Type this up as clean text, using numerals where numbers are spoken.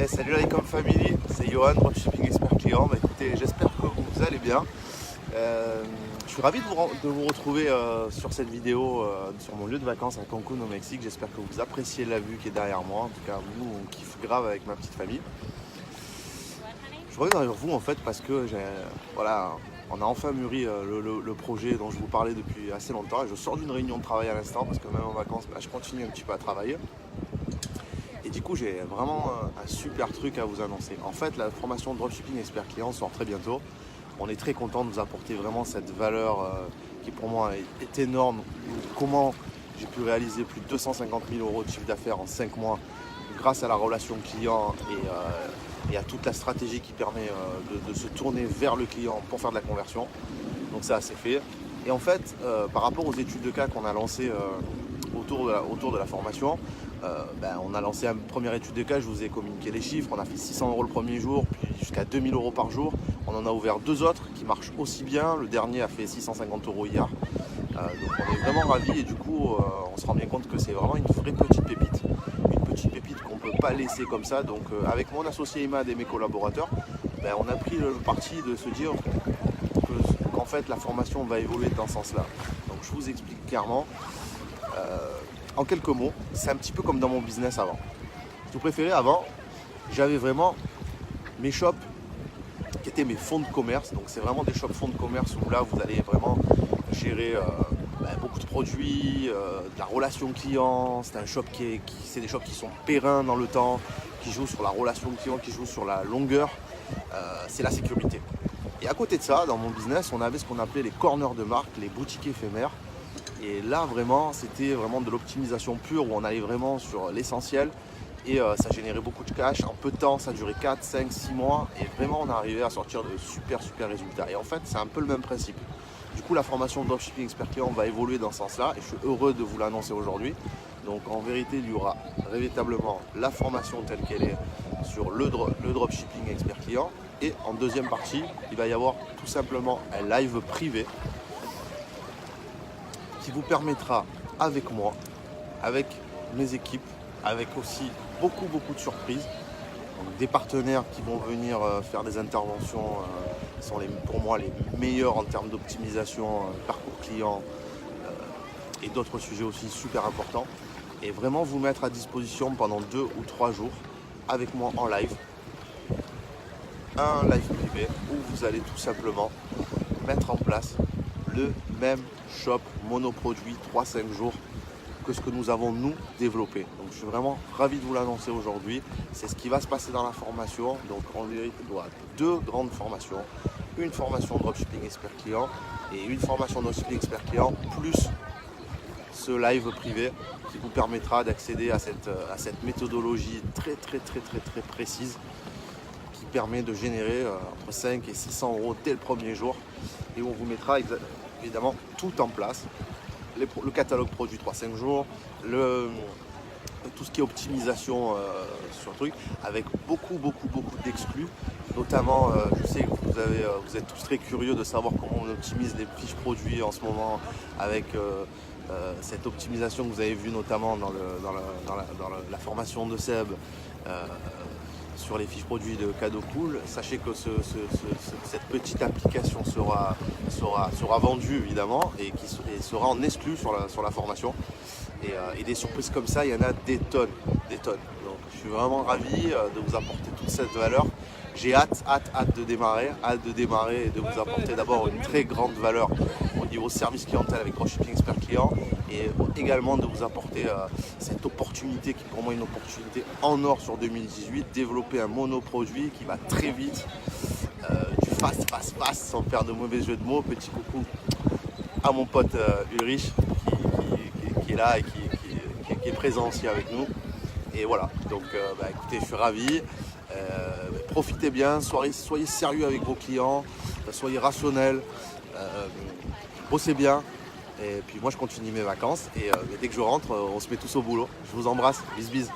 Salut la Ecom Family, c'est Johan, dropshipping expert client. Écoutez, j'espère que vous allez bien. Je suis ravi de vous retrouver sur cette vidéo sur mon lieu de vacances à Cancun au Mexique. J'espère que vous appréciez la vue qui est derrière moi. En tout cas, nous, on kiffe grave avec ma petite famille. Je reviens vers vous en fait parce que on a enfin mûri le projet dont je vous parlais depuis assez longtemps. Et je sors d'une réunion de travail à l'instant parce que même en vacances, je continue un petit peu à travailler. Et du coup, j'ai vraiment un super truc à vous annoncer. En fait, la formation dropshipping expert client sort très bientôt. On est très content de vous apporter vraiment cette valeur qui pour moi est énorme. Comment j'ai pu réaliser plus de 250 000 € de chiffre d'affaires en 5 mois grâce à la relation client et à toute la stratégie qui permet de se tourner vers le client pour faire de la conversion. Donc ça, c'est fait. Et en fait, par rapport aux études de cas qu'on a lancées autour de la formation, on a lancé une première étude de cas, je vous ai communiqué les chiffres, on a fait 600 € le premier jour, puis jusqu'à 2000 € par jour. On en a ouvert 2 autres qui marchent aussi bien, le dernier a fait 650 € hier. Donc on est vraiment ravis et du coup on se rend bien compte que c'est vraiment une vraie petite pépite. Une petite pépite qu'on ne peut pas laisser comme ça. Donc avec mon associé Imad et mes collaborateurs, on a pris le parti de se dire qu'en fait la formation va évoluer dans ce sens-là. Donc je vous explique clairement. En quelques mots, c'est un petit peu comme dans mon business avant. Si vous préférez, avant, j'avais vraiment mes shops qui étaient mes fonds de commerce. Donc c'est vraiment des shops fonds de commerce où là vous allez vraiment gérer beaucoup de produits, de la relation client. C'est des shops qui sont périns dans le temps, qui jouent sur la relation client, qui jouent sur la longueur. C'est la sécurité. Et à côté de ça, dans mon business, on avait ce qu'on appelait les corners de marque, les boutiques éphémères. Et là vraiment c'était vraiment de l'optimisation pure où on allait vraiment sur l'essentiel et ça générait beaucoup de cash. En peu de temps, ça durait 4, 5, 6 mois et vraiment on arrivait à sortir de super résultats. Et en fait c'est un peu le même principe. Du coup la formation dropshipping expert client va évoluer dans ce sens là et je suis heureux de vous l'annoncer aujourd'hui. Donc en vérité il y aura véritablement la formation telle qu'elle est sur le dropshipping expert client et en deuxième partie il va y avoir tout simplement un live privé qui vous permettra avec moi, avec mes équipes, avec aussi beaucoup de surprises. Donc, des partenaires qui vont venir faire des interventions sont pour moi les meilleurs en termes d'optimisation, parcours client et d'autres sujets aussi super importants. Et vraiment vous mettre à disposition pendant 2 ou 3 jours avec moi en live. Un live privé où vous allez tout simplement mettre en place le même shop monoproduit 3-5 jours que ce que nous avons nous développé. Donc je suis vraiment ravi de vous l'annoncer aujourd'hui. C'est ce qui va se passer dans la formation. Donc en vérité, il y aura 2 grandes formations. Une formation dropshipping expert client et une formation dropshipping expert client plus ce live privé qui vous permettra d'accéder à cette méthodologie très précise qui permet de générer entre 5 et 600 € dès le premier jour et où on vous mettra évidemment tout en place, le catalogue produit 3-5 jours, tout ce qui est optimisation sur le truc, avec beaucoup d'exclus, notamment je sais que vous êtes tous très curieux de savoir comment on optimise les fiches produits en ce moment avec cette optimisation que vous avez vue notamment dans la formation de Seb sur les fiches produits de Cadeau Cool. Sachez que cette petite application sera vendue évidemment et sera en exclu sur la formation. Et des surprises comme ça, il y en a des tonnes. Donc je suis vraiment ravi de vous apporter toute cette valeur. J'ai hâte de démarrer et de vous apporter d'abord une très grande valeur au niveau service clientèle avec dropshipping expert client et également de vous apporter cette opportunité qui pour moi est une opportunité en or sur 2018, développer un monoproduit qui va très vite, du fast sans faire de mauvais jeux de mots. Petit coucou à mon pote Ulrich qui est là et qui est présent aussi avec nous. Et voilà, donc écoutez, je suis ravi. Profitez bien, soyez sérieux avec vos clients, soyez rationnels, bossez bien. Et puis moi je continue mes vacances et dès que je rentre, on se met tous au boulot. Je vous embrasse, bis.